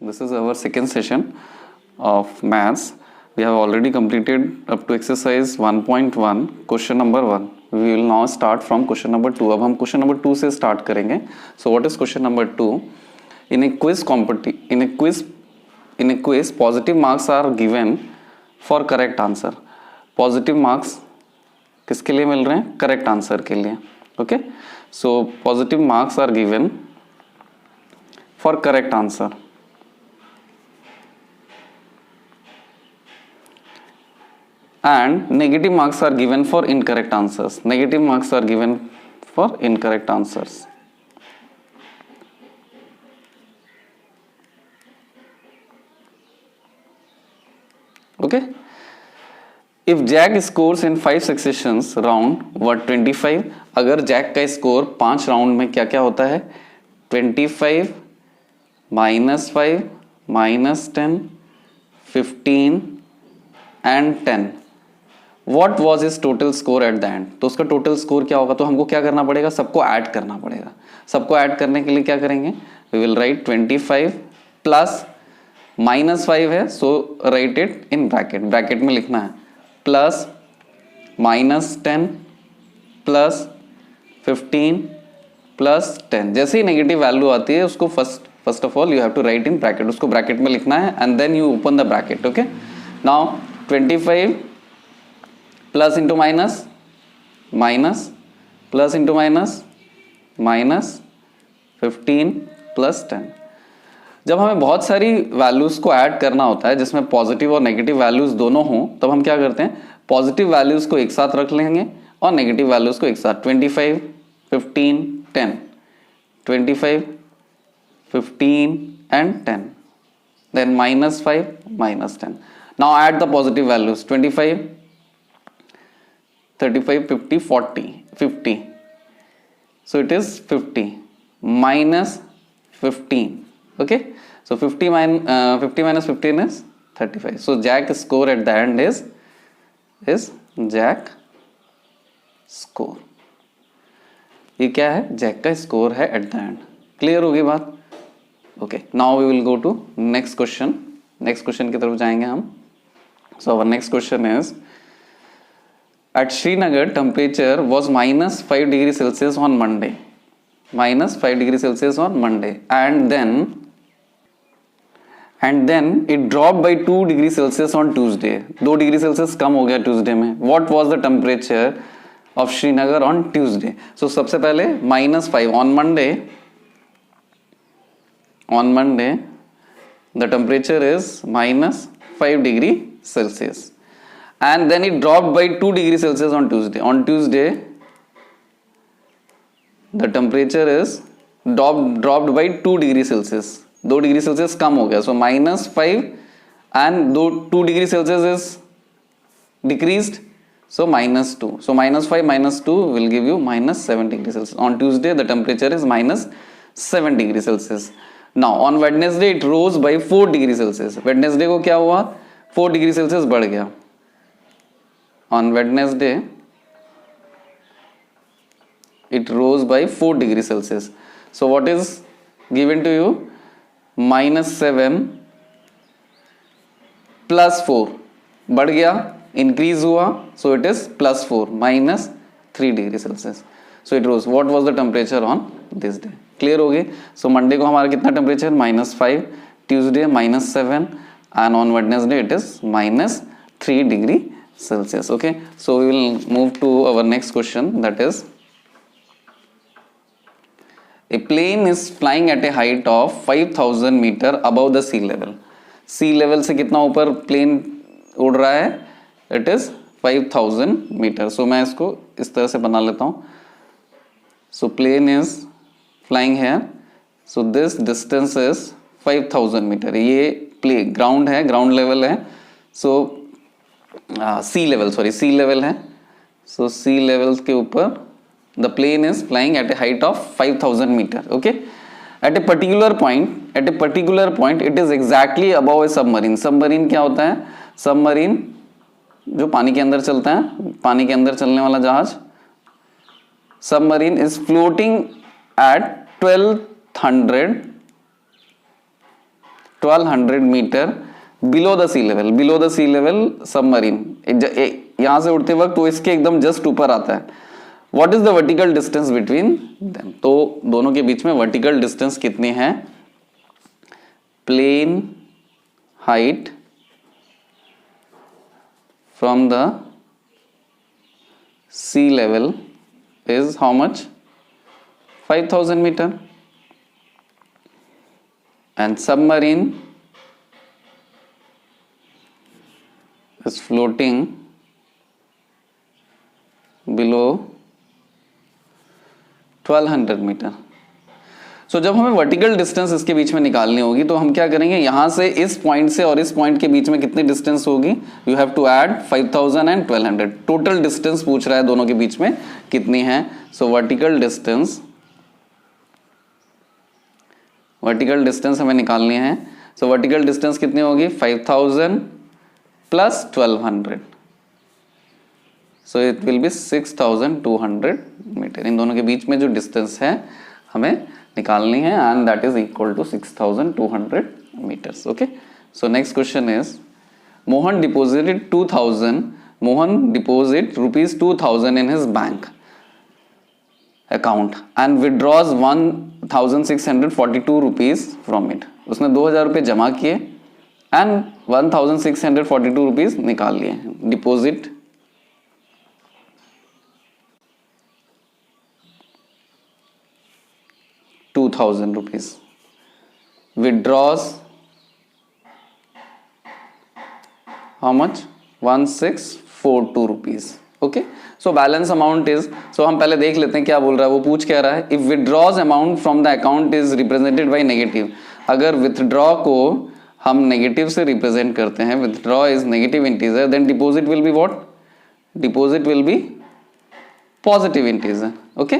This is our second session of maths. We have already completed up to exercise 1.1, question number 1. We will now start from question number 2. अब हम question number 2 से start करेंगे. So what is question number 2? In a quiz, positive marks are given for correct answer. Positive marks किसके लिए मिल रहे हैं? Correct answer के लिए. Okay? So positive marks are given for correct answer. And negative marks are given for incorrect answers. Negative marks are given for incorrect answers. Okay. If Jack scores in 5 successions round what 25, अगर Jack का score 5 round में क्या क्या होता है 25, -5, -10, 15 and 10. What was his total score at the end? तो उसका total score क्या होगा? तो हमको क्या करना पड़ेगा? सबको ऐड करना पड़ेगा. सबको ऐड करने के लिए क्या करेंगे? We will write 25 प्लस -5 है, so write it in bracket. Bracket में लिखना है प्लस -10 प्लस 15 प्लस 10. जैसे ही नेगेटिव वैल्यू आती है उसको first of all you have to write in bracket. उसको ब्रैकेट में लिखना है and then you open the bracket. Okay. Now 25 plus into minus minus plus into minus minus 15 plus 10. जब हमें बहुत सारी वैल्यूज को ऐड करना होता है जिसमें पॉजिटिव और नेगेटिव वैल्यूज दोनों हों, तब हम क्या करते हैं? पॉजिटिव वैल्यूज को एक साथ रख लेंगे और नेगेटिव वैल्यूज को एक साथ. 25 15 10, 25 15 and 10, then -5 -10. Now add the positive values 25 35 50 40 50. So it is 50 minus 15. Okay. So 50 minus 15 is 35. So Jack score at the end is Jack score. ये क्या है? Jack का स्कोर है at the end. क्लियर होगी बात? Okay. Now we will go to next question. Next question की तरफ जाएंगे हम. So our next question is at Srinagar temperature was -5 degrees Celsius on Monday. -5 degrees Celsius on Monday. And then it dropped by 2 degrees Celsius on Tuesday. 2 degree Celsius कम हो गया Tuesday में. What was the temperature of Srinagar on Tuesday? So सबसे पहले -5 on Monday. On Monday the temperature is -5 degree Celsius. And then it dropped by 2 degrees Celsius on Tuesday. On Tuesday, the temperature is dropped by 2 degrees Celsius. 2 degree Celsius कम हो गया. So -5 and 2 degree Celsius is decreased. So -2. So -5 -2 will give you -7 degree Celsius. On Tuesday, the temperature is -7 degree Celsius. Now on Wednesday, it rose by 4 degree Celsius. Wednesday को क्या हुआ? 4 degree Celsius बढ़ गया. On Wednesday, it rose by 4 degree Celsius. So what is given to you? -7 plus 4 बढ़ गया, increase हुआ. So it is +4 -3 degree Celsius. So it rose. What was the temperature on this day? Clear हो गई. So Monday को हमारा कितना टेम्परेचर? -5, Tuesday -7 and on Wednesday it is -3 degree Celsius. Okay, so we will move to our next question, that is a plane is flying at a height of 5000 meter above the sea level. Sea level से कितना ऊपर plane उड़ रहा है? It is 5000 meter. So मैं इसको इस तरह से बना लेता हूँ. So plane is flying here. So this distance is 5000 meter. ये प्ले ग्राउंड है, ग्राउंड लेवल है. So सी लेवल है. सो सी लेवल के ऊपर the plane is flying at a height of 5000 metre. Okay. At a particular point it is exactly above a submarine. Submarine क्या होता है? Submarine जो पानी के अंदर चलता है, पानी के अंदर चलने वाला जहाज. Submarine is floating at 1200 1200 metre below the sea level, below the sea level submarine, यहां से उड़ते वक्त वो इसके एकदम जस्ट ऊपर आता है. What is the vertical distance between them? तो दोनों के बीच में वर्टिकल डिस्टेंस कितनी है? Plane height from the sea level is how much? 5000 meter, and submarine is floating below 1200 metre. So जब हमें वर्टिकल डिस्टेंस इसके बीच में निकालनी होगी तो हम क्या करेंगे, यहां से इस पॉइंट से और इस पॉइंट के बीच में कितनी डिस्टेंस होगी? You have to add 5000 and 1200. Total distance पूछ रहा है दोनों के बीच में कितनी है. सो वर्टिकल डिस्टेंस हमें निकालनी है. सो वर्टिकल डिस्टेंस कितनी होगी? 5000 plus 1200. So it will be 6200 metre. इन दोनों के बीच में जो डिस्टेंस है हमें निकालनी है, and that is equal to 6200 meters. Okay, so next question is Mohan deposited rupees 2000 in his bank account and withdraws 1642 rupees from it. उसने 2000 रुपये जमा किए एंड 1642 रुपीज निकाल लिए. Deposit ₹2000, withdraws how much? 1642 rupees. Okay, so balance amount is, so हम पहले देख लेते हैं क्या बोल रहा है, वो पूछ क्या रहा है. If withdraws amount from the account is represented by negative, अगर विथड्रॉ को हम नेगेटिव से रिप्रेजेंट करते हैं, withdraw is negative integer, then deposit will be what? Deposit will be positive integer. Okay,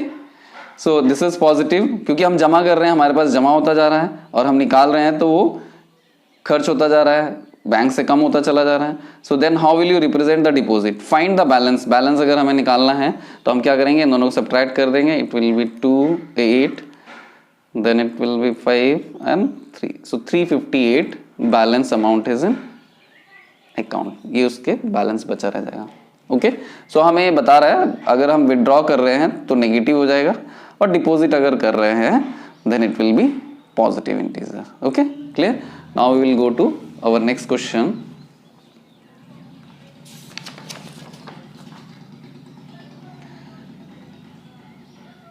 so this is positive, क्योंकि हम जमा कर रहे हैं, हमारे पास जमा होता जा रहा है, और हम निकाल रहे हैं तो वो खर्च होता जा रहा है, बैंक से कम होता चला जा रहा है. So then how will you represent the deposit? Find the balance. Balance अगर हमें निकालना है तो हम क्या करेंगे, इन दोनों को सब्ट्रैक्ट कर देंगे. It will be 2 8, then it will be 5 and 3. So 358 balance amount is in account. ये उसके बैलेंस बचा रह जाएगा. ओके, सो हमें ये बता रहा है अगर हम विड्रॉ कर रहे हैं तो नेगेटिव हो जाएगा, और डिपॉजिट अगर कर रहे हैं then it will be positive integer. Okay, clear? Now we will go to our next question.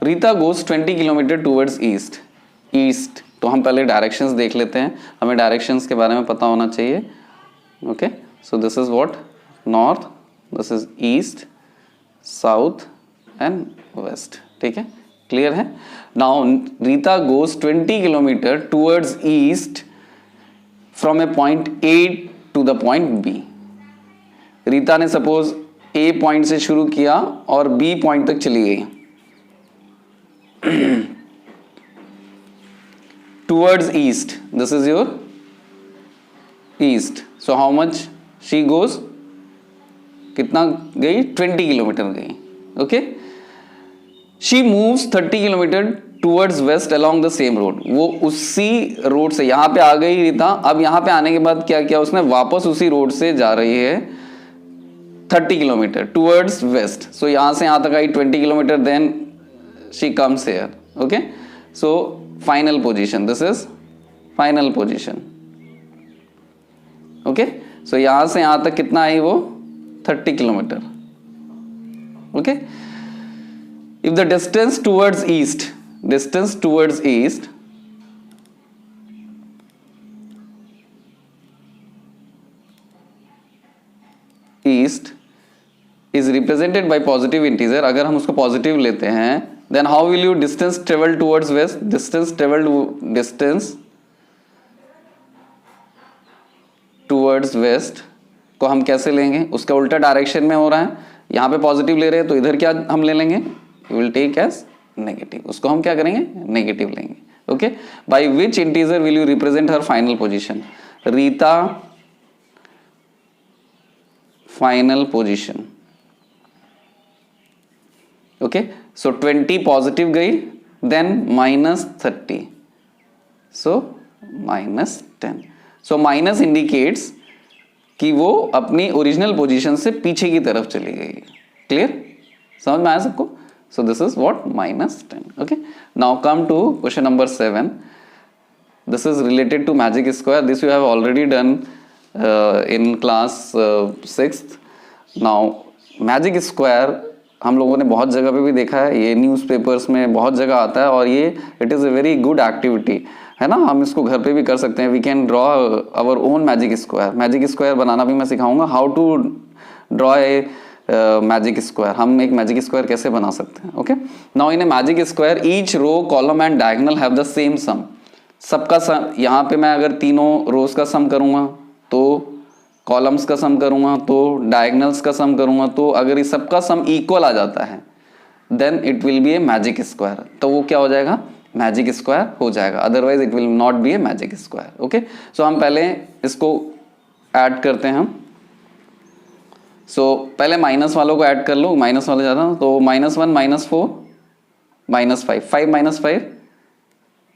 Rita goes 20 kilometre towards east. East, तो हम पहले डायरेक्शंस देख लेते हैं, हमें डायरेक्शंस के बारे में पता होना चाहिए. Okay, so this is what? North, this is east, south and west. ठीक है, क्लियर है? Now Rita goes 20 kilometre towards east from a point A to the point B. Rita ने सपोज ए पॉइंट से शुरू किया और बी पॉइंट तक चली गई. Towards east, this is your east. So how much she goes? कितना गई? 20 किलोमीटर गई. Okay, she moves 30 kilometre towards west along the same road. वो उसी रोड से यहाँ पे आ गई रीता. अब यहाँ पे आने के बाद क्या किया उसने? वापस उसी रोड से जा रही है 30 किलोमीटर टूवर्ड्स वेस्ट. सो यहाँ से यहाँ तक आई 20 kilometre, then she comes here. Okay, so final position, this is final position. Okay, so यहाँ से यहाँ तक कितना आई वो? 30 kilometre. Okay, if the distance towards east is represented by positive integer, अगर हम उसको पॉजिटिव लेते हैं, then how will you distance travel towards west? distance towards west को हम कैसे लेंगे? उसका उल्टा डायरेक्शन में हो रहा है, यहाँ पे पॉजिटिव ले रहे हैं तो इधर क्या हम ले लेंगे? You will take as negative. उसको हम क्या करेंगे? नेगेटिव लेंगे. Okay, by which integer will you represent her final position? Rita final position. Okay, so 20 positive गई, देन -30, सो -10. सो माइनस इंडिकेट्स कि वो अपनी ओरिजिनल पोजीशन से पीछे की तरफ चली गई है। क्लियर, समझ में आया सबको? So this is what -10. Okay, now come to question number 7. This is related to magic square. This you have already done in class 6th. Now magic square हम लोगों ने बहुत जगह पे भी देखा है, ये न्यूज़पेपर्स में बहुत जगह आता है और ये it is a very good activity है ना. हम इसको घर पे भी कर सकते हैं. We can draw our own magic square. Magic square बनाना भी मैं सिखाऊंगा, how to draw a magic square. हम एक मैजिक स्क्वायर कैसे बना सकते हैं. Okay, now in a magic square each row column and diagonal have the same sum. सबका सम, यहाँ पे मैं अगर तीनों रोज का सम करूंगा तो कॉलम्स का सम करूंगा तो डायगोनल्स का सम करूंगा तो अगर इस सबका सम इक्वल आ जाता है then it will be a magic square. तो वो क्या हो जाएगा? मैजिक स्क्वायर हो जाएगा. Otherwise it will not be a magic square. Okay, so हम पहले इसको ऐड करते हैं हम. सो पहले माइनस वालों को ऐड कर लो, माइनस वाले ज़्यादा. तो -1 -4 -5 5 -5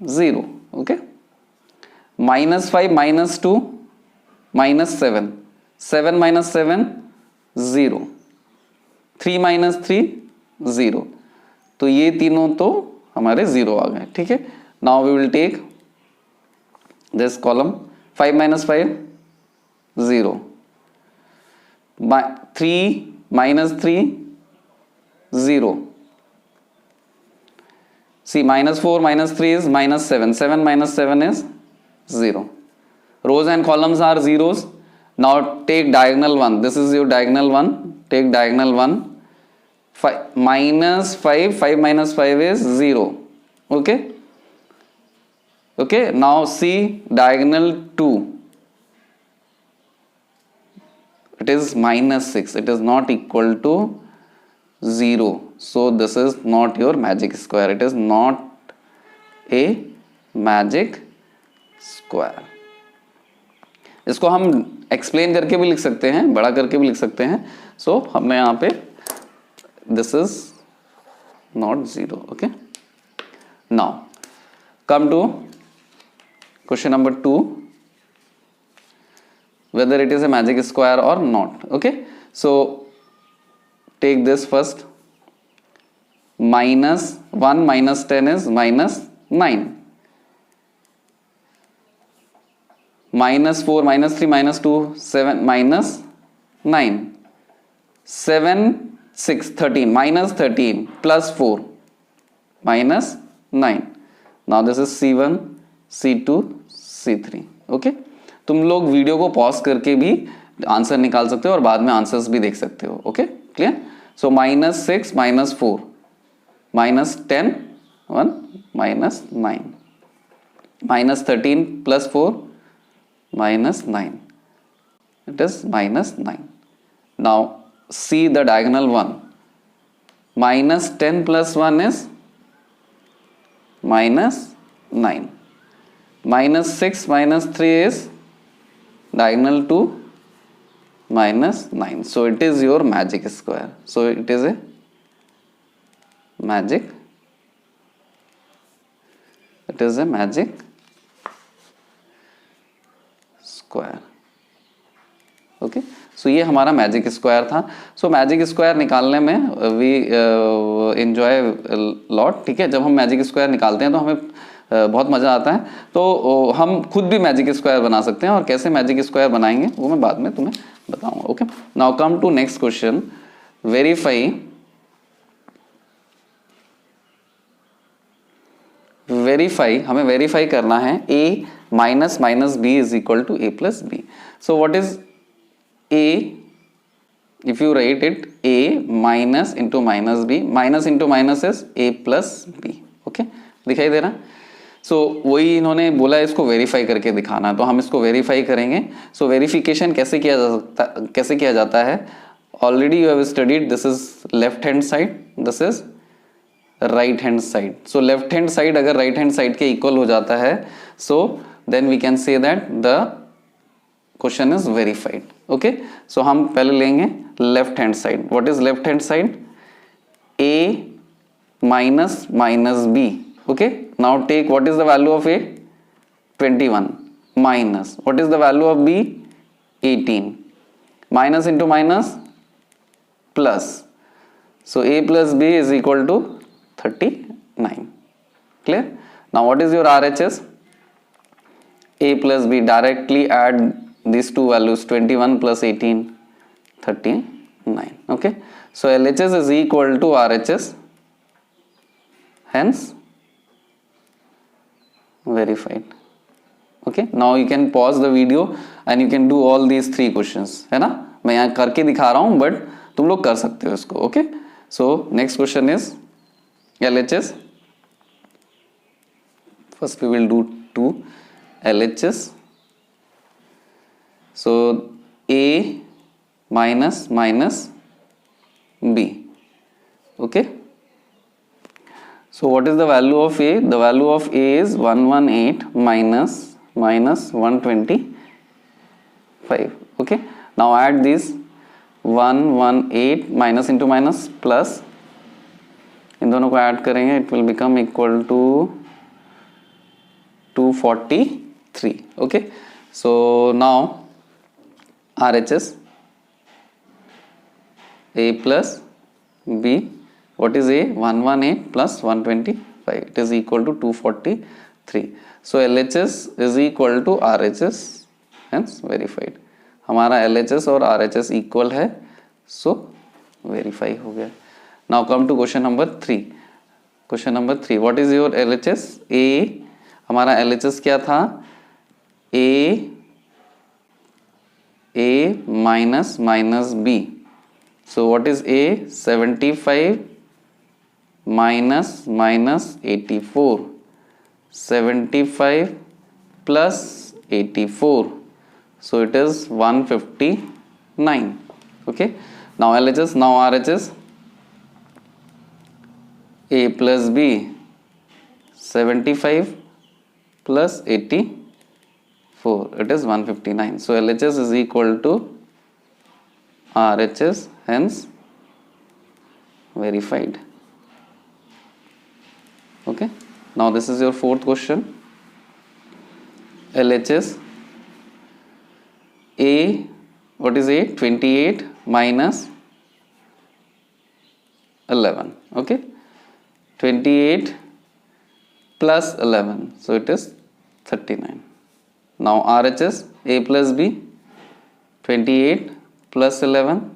0. ओके, -5 -2 -7 7 -7 0 3 -3 0. तो ये तीनों तो हमारे 0 आ गए. ठीक है, now we will take this column 5 -5 0 3 -3 0. See, -4 -3 is -7 7 -7 is 0. Rows and columns are zeros. Now take diagonal one. This is your diagonal one. Take diagonal one. 5 -5 -5 is 0. Okay. Okay. Now see diagonal 2. It is -6. It is not equal to 0. So this is not your magic square. It is not a magic square. इसको हम explain करके भी लिख सकते हैं, बड़ा करके भी लिख सकते हैं. सो हमने यहाँ पे this is not 0. Okay, now come to question number 2, whether it is a magic square or not. Okay, so take this first. -1 -10 is -9. -4 -3 -2 7 -9. 7 6 13 -13 plus 4 -9. Now this is C1 C2 C3. Okay, तुम लोग video को pause करके भी answer निकाल सकते हो और बाद में आंसर्स भी देख सकते हो. Okay, clear? So -6 -4 -10 1 -9 -13 plus 4 -9. It is -9. Now see the diagonal one. -10 plus 1 is -9. -6 -3 is diagonal 2 -9. So it is your magic square. So it is a magic. It is a magic square. Okay, so ये हमारा magic square था. सो magic square निकालने में we enjoy lot. ठीक है, जब हम magic square निकालते हैं तो हमें बहुत मज़ा आता है. तो हम खुद भी मैजिक स्क्वायर बना सकते हैं और कैसे मैजिक स्क्वायर बनाएंगे वो मैं बाद में तुम्हें बताऊंगा. Okay, now come to next question. Verify हमें वेरीफाई करना है a minus minus b is equal to a plus b. So what is a? If you write it a minus into minus b, minus into minus is a plus b. Okay, दिखाई दे रहा? सो वही इन्होंने बोला है इसको verify करके दिखाना है, तो हम इसको वेरीफाई करेंगे. सो वेरिफिकेशन कैसे किया जाता है? Already you have studied. This is left hand side, this is right hand side. So left hand side अगर राइट हैंड साइड के इक्वल हो जाता है, so then we can say that the question is verified. Okay, so हम पहले लेंगे left hand side. What is left hand side? a minus minus b. Okay, now take what is the value of a? 21. minus, what is the value of B? 18. Minus into minus plus. So A plus B is equal to 39. Clear? Now what is your RHS? A plus B, directly add these two values, 21 plus 18, 39. Okay, so LHS is equal to RHS, hence verified. Okay, now you can pause the video and you can do all these three questions, है ना? मैं यहाँ करके दिखा रहा हूँ, but तुम लोग कर सकते हो इसको. Okay, so next question is LHS. First we will do two LHS. So A minus minus B. Okay, so what is the value of A? The value of A is 118 minus 125. Okay, now add these 118 minus into minus plus, इन दोनों को add करेंगे, it will become equal to 243. Okay, so now RHS A plus B, what is A? 118 plus 125, it is equal to 243. So LHS is equal to RHS, hence verified. हमारा LHS और RHS equal है, so verify हो गया. Now come to question number 3. Question number 3, what is your LHS? A, हमारा LHS क्या था? A minus minus B. So what is A? 75 minus minus 84. 75 plus 84. So it is 159. Okay. Now LHS, now RHS. A plus B. 75 plus 84. It is 159. So LHS is equal to RHS, hence verified. Okay, now this is your fourth question. LHS A, what is A? 28 minus 11. Okay, 28 plus 11, so it is 39. Now RHS A plus B, 28 plus 11,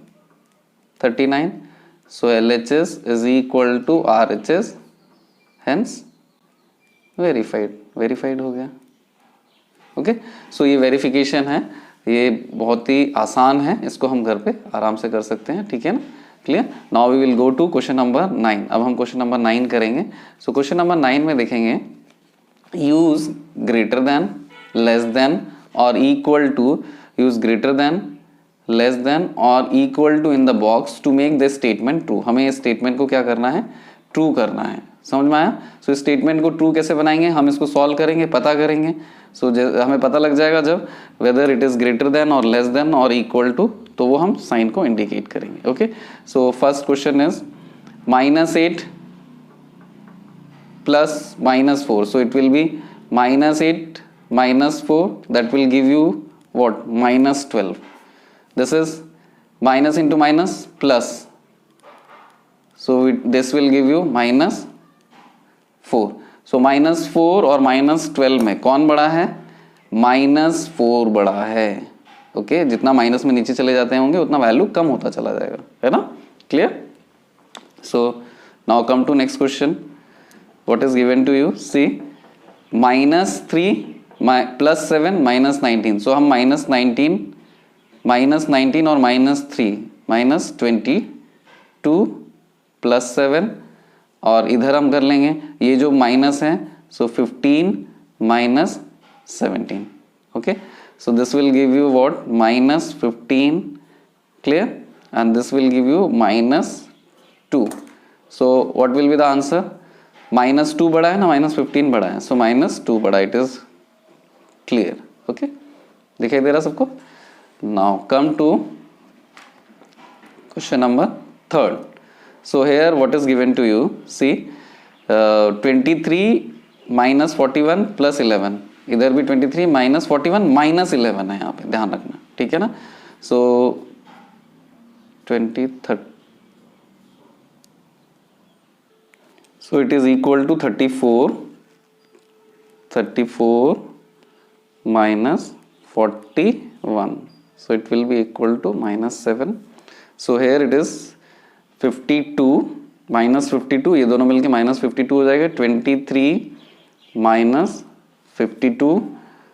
39. So LHS is equal to RHS, hence verified. Verified हो गया. Okay, so ये verification है, ये बहुत ही आसान है, इसको हम घर पे आराम से कर सकते हैं. ठीक है ना? Clear? Now we will go to question number 9. अब हम क्वेश्चन नंबर 9 करेंगे. सो क्वेश्चन नंबर 9 में देखेंगे, use greater than, less than और equal to, use greater than, less than और equal to in the box to make this statement true. हमें इस statement को क्या करना है? ट्रू करना है. समझ में आया? सो इस स्टेटमेंट को ट्रू कैसे बनाएंगे? हम इसको सॉल्व करेंगे, पता करेंगे. सो हमें पता लग जाएगा जब whether it is greater than और लेस देन और इक्वल टू, तो वो हम साइन को इंडिकेट करेंगे. Okay, so first question is -8 plus -4. So it will B -8 -4, that will give you what? -12. This is minus into minus plus, so this will give you -4. so -4 और -12 में कौन बड़ा है? -4 बड़ा है. ओके, जितना माइनस में नीचे चले जाते होंगे उतना वैल्यू कम होता चला जाएगा, है ना? Clear? So now come to next question. What is given to you? See, -3 plus 7 -19. सो हम -19 और -3 -22 प्लस 7, और इधर हम कर लेंगे ये जो माइनस है, सो 15 -17. Okay, so this will give you what? -15. clear? And this will give you -2. so what will be the answer? -2 बड़ा है ना, -15 बड़ा है, so -2 बड़ा. it is clear. okay, दिखाई दे रहा सबको? now come to question number 3rd. so here what is given to you? see, 23 minus 41 plus 11. इधर भी 23 माइनस 41 माइनस 11 है यहाँ पे, ध्यान रखना, ठीक है ना। सो 20 so it is equal to 34 minus 41, so it will be equal to minus 7. so here it is 52 minus 52, ये दोनों मिलके minus 52 हो जाएगा, 23 minus 52,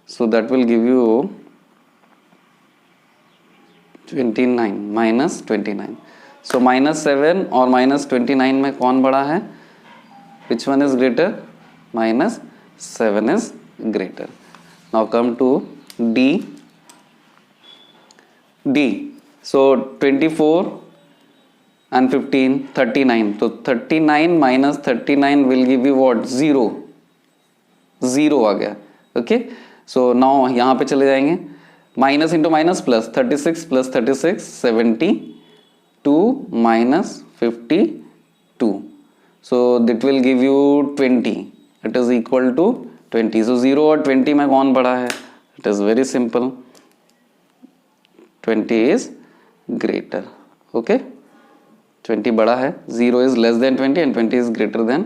so that will give you 29 minus 29. so minus 7 और minus 29 में कौन बड़ा है? Which one is greater? minus 7 is greater. Now come to D. So 24 and 15, 39. So 39 minus 39 will give you what? 0. 0 आ गया. Okay. So now यहाँ पे चले जाएंगे. Minus into minus plus 36 plus 36 72 minus 52. So that will give you 20. It is equal to 20. So 0 और 20 में कौन बड़ा है? It is very simple. 20 is greater. Okay. 20 बड़ा है. 0 is less than 20 and 20 is greater than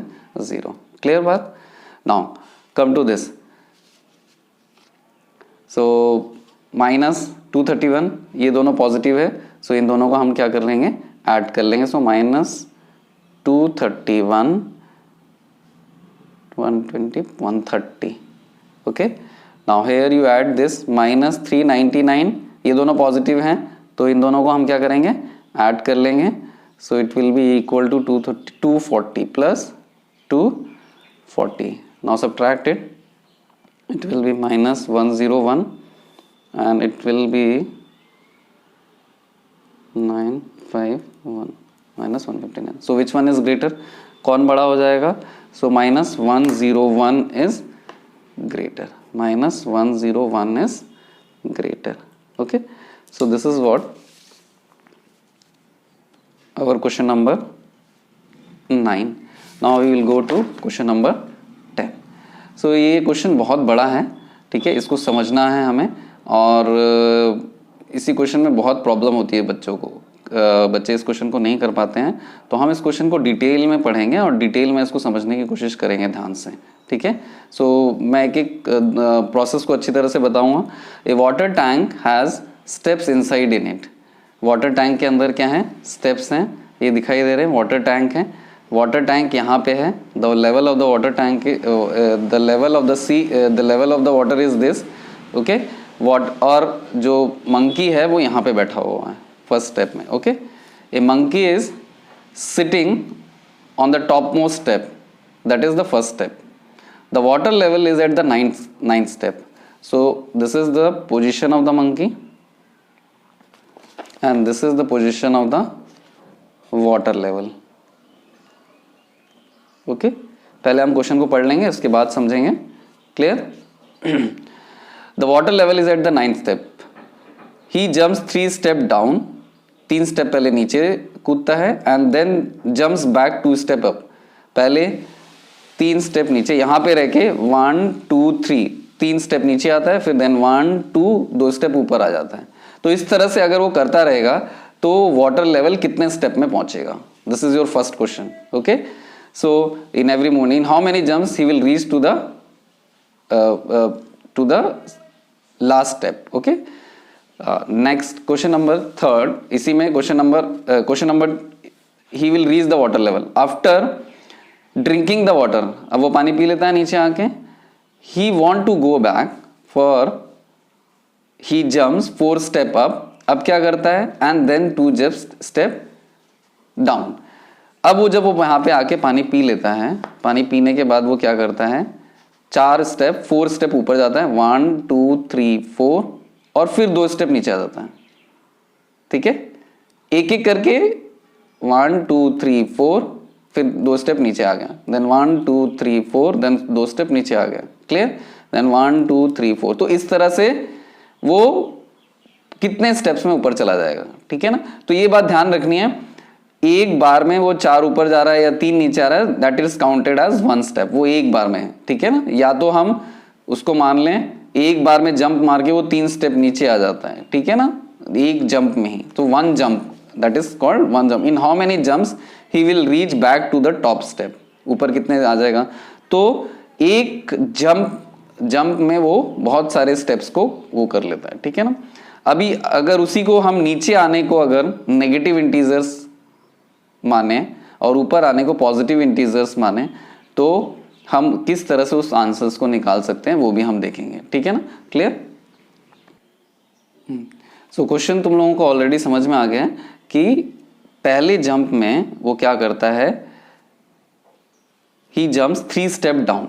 0. Clear बात? Now come to this. So minus 231, ये दोनों पॉजिटिव है. So इन दोनों को हम क्या कर लेंगे? ऐड कर लेंगे. So minus 231 120 130. okay, now here you add this minus 399, ये दोनों पॉजिटिव हैं तो इन दोनों को हम क्या करेंगे? ऐड कर लेंगे. so it will be equal to 240 plus 240. now subtract it. it will be minus 101 and it will be 951 minus 159. so which one is greater? कौन बड़ा हो जाएगा? so minus 101 is greater. minus 101 is greater. okay, so this is what our question number 9. now we will go to question number 10. so ये question बहुत बड़ा है, ठीक है, इसको समझना है हमें. और इसी क्वेश्चन में बहुत प्रॉब्लम होती है बच्चों को. बच्चे इस क्वेश्चन को नहीं कर पाते हैं, तो हम इस क्वेश्चन को डिटेल में पढ़ेंगे और डिटेल में इसको समझने की कोशिश करेंगे ध्यान से, ठीक है. सो मैं एक एक प्रोसेस को अच्छी तरह से बताऊंगा. A water tank has steps inside in it. Water tank के अंदर क्या है? स्टेप्स हैं. ये दिखाई दे रहे हैं, वाटर टैंक है. वाटर टैंक यहाँ पे है. The level of the water tank, the level of the sea, the level of the water is this. Okay, और जो मंकी है वो यहाँ पे बैठा हुआ है फर्स्ट स्टेप में. Okay, a monkey is sitting on the top most step, that is the first step. The water level is at the ninth step. So this is the position of the monkey and this is the position of the water level. Okay, पहले हम question को पढ़ लेंगे, उसके बाद समझेंगे. Clear? The water level is at the ninth step. He jumps 3 step down. 3 step पहले नीचे कूदता है and then jumps back 2 step up. पहले 3 स्टेप नीचे यहाँ पे रह के 1 2 3 3 स्टेप नीचे आता है, फिर देन 1 2 2 स्टेप ऊपर आ जाता है. तो इस तरह से अगर वो करता रहेगा तो वाटर लेवल कितने स्टेप में पहुंचेगा? This is your first question. Okay, so in every morning how many jumps he will reach to the last step. Okay, next question number 3. इसी में question number he will reach the water level after drinking the water. अब वो पानी पी लेता है नीचे आके. He want to go back for he jumps 4 step up. अब क्या करता है? And then 2 step down. अब वो जब वो यहाँ पे आके पानी पी लेता है, पानी पीने के बाद वो क्या करता है? 4 स्टेप ऊपर जाता है. 1 2 3 4 और फिर 2 स्टेप नीचे आ जाता है. ठीक है, एक एक करके 1 2 3 4 फिर 2 स्टेप नीचे आ गया. देन 1 2 3 4 देन 2 स्टेप नीचे आ गया. क्लियर? देन 1 2 3 4. तो इस तरह से वो कितने स्टेप्स में ऊपर चला जाएगा. ठीक है ना? तो ये बात ध्यान रखनी है. एक बार में वो 4 ऊपर जा रहा है या 3 नीचे आ रहा है, that is counted as 1 step. वो एक बार में है. ठीक है ना? या तो हम उसको मान लें एक बार में जंप मार के वो 3 स्टेप नीचे आ जाता है, ठीक है ना, एक जंप में ही। तो 1 jump, that is called 1 jump. In how many jumps he will reach back to the top step, ऊपर कितने आ जाएगा। तो एक जंप में वो बहुत सारे स्टेप्स को वो कर लेता है, ठीक है ना। अभी अगर उसी को हम नीचे आने को अगर नेगेटिव इंटीजर्स माने और ऊपर आने को पॉजिटिव इंटीजर्स माने, तो हम किस तरह से उस आंसर्स को निकाल सकते हैं वो भी हम देखेंगे, ठीक है ना। क्लियर। सो क्वेश्चन तुम लोगों को ऑलरेडी समझ में आ गया है कि पहले जंप में वो क्या करता है, ही जंप्स 3 स्टेप डाउन,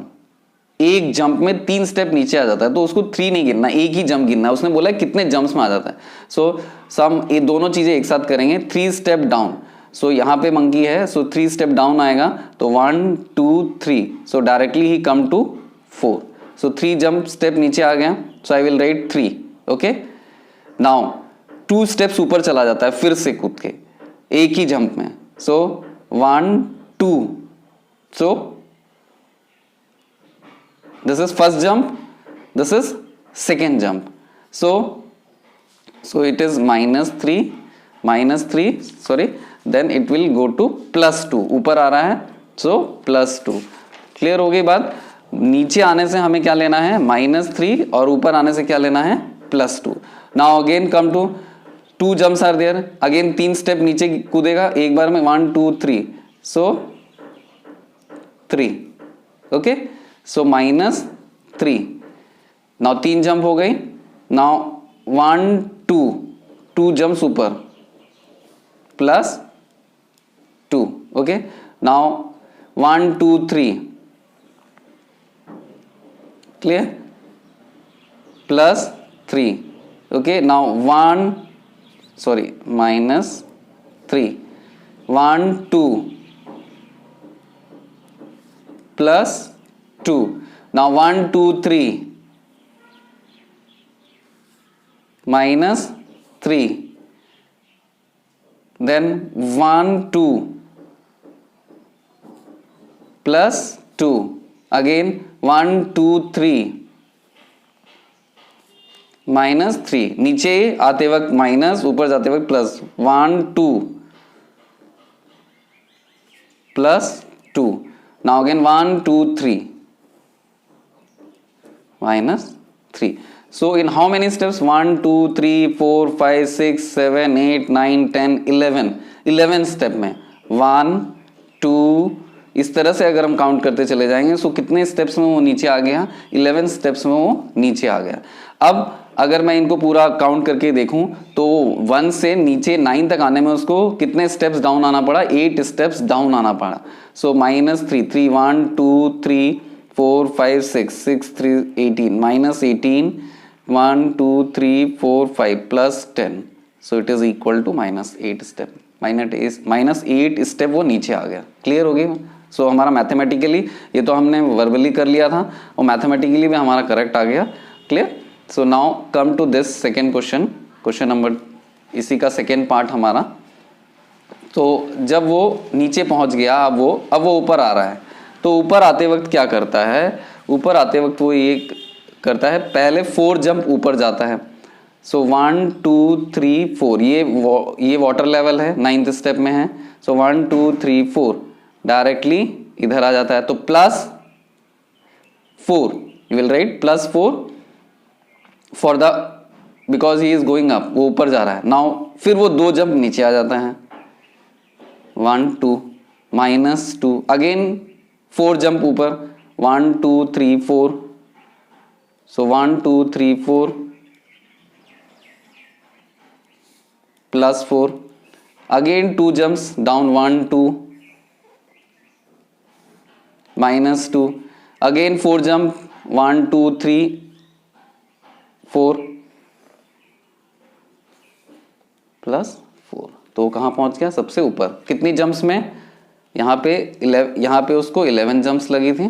एक जंप में 3 स्टेप नीचे आ जाता है, तो उसको 3 नहीं गिनना, एक ही जंप गिनना है। उसने बोला कितने जंप्स में आ जाता है। सो सम ये दोनों चीजें एक साथ करेंगे, 3 स्टेप डाउन। सो यहां पे मंकी है, सो 3 स्टेप डाउन आएगा, तो 1 2 3, so directly he come to 4। So 3 jump step नीचे आ गया, so I will write 3। Okay, now 2 steps ऊपर चला जाता है फिर से कूद के एक ही जंप में, सो 1 2, सो this is first jump, this is second jump, so it is -3 sorry, then it will go to +2, ऊपर आ रहा है, so +2। क्लियर हो गई बात। नीचे आने से हमें क्या लेना है, -3, और ऊपर आने से क्या लेना है, +2। Now again come to 2 jumps are there, again 3 step नीचे कूदेगा एक बार में, 1 2 3, so 3। ओके, सो -3। नाउ 3 जंप हो गई, नाउ 1 2 जंप्स ऊपर, +2। Okay, now 1 2 3, clear, +3। Okay, now -3, 1 2 +2, now 1 2 3 -3, then 1 2 +2, again 1 2 3 -3, नीचे आते वक्त माइनस, ऊपर जाते वक्त plus, 1 2 +2, now again 1 2 3 -3। so in how many steps, 1 2 3 4 5 6 7 8 9 10 11 step में 1 2, इस तरह से अगर हम काउंट करते चले जाएंगे, सो कितने स्टेप्स में वो नीचे आ गया, 11 स्टेप्स में वो नीचे आ गया। अब अगर मैं इनको पूरा काउंट करके देखूं तो 1 से नीचे 9 तक आने में उसको कितने स्टेप्स डाउन आना पड़ा, 8 स्टेप्स डाउन आना पड़ा। सो -3 3 1 2 3 4 5 6 6 3 18, -18 1 2 3 4 5 +10, so it is equal to -8 step, -8 step वो नीचे आ गया। क्लियर हो गई। सो हमारा मैथमेटिकली, ये तो हमने वर्बली कर लिया था और मैथमेटिकली भी हमारा करेक्ट आ गया। Clear. So now come to this second question number, इसी का सेकेंड पार्ट हमारा। तो जब वो नीचे पहुंच गया, अब वो ऊपर आ रहा है, तो ऊपर आते वक्त क्या करता है, ऊपर आते वक्त वो ये करता है, पहले 4 जंप ऊपर जाता है। सो 1 2 3 4, ये वाटर लेवल है, 9th स्टेप में है। सो 1 2 3 4 डायरेक्टली इधर आ जाता है, तो +4, you will write +4 for the, because he is going up, वो ऊपर जा रहा है। नाउ फिर वो 2 जंप नीचे आ जाता है, 1 2 -2, अगेन 4 जंप ऊपर, 1 2 3 4, सो 1 2 3 4 +4, again 2 jumps down, 1 2 -2, again 4 jump, 1 2 3 4 +4, तो कहाँ पहुंच गया, सबसे ऊपर। कितनी जंप्स में, यहाँ पे उसको 11 जंप्स लगी थी,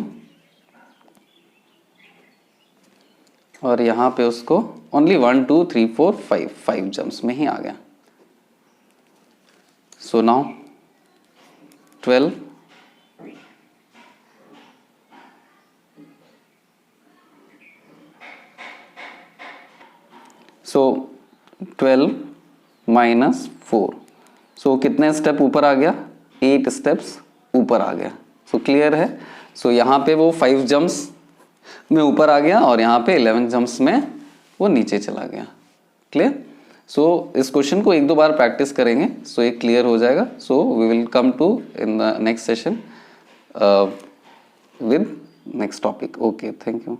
और यहाँ पे उसको ओनली 1 2 3 4 5 जंप्स में ही आ गया। सो नाउ 12 -2 सो 12 माइनस 4, सो कितने स्टेप ऊपर आ गया, 8 स्टेप्स ऊपर आ गया। सो क्लियर है। सो यहाँ पे वो 5 जंप्स में ऊपर आ गया और यहाँ पे 11 जंप्स में वो नीचे चला गया। क्लियर। सो इस क्वेश्चन को 1-2 बार प्रैक्टिस करेंगे, सो ये क्लियर हो जाएगा। So we will come to in the next session with next topic. Okay, thank you.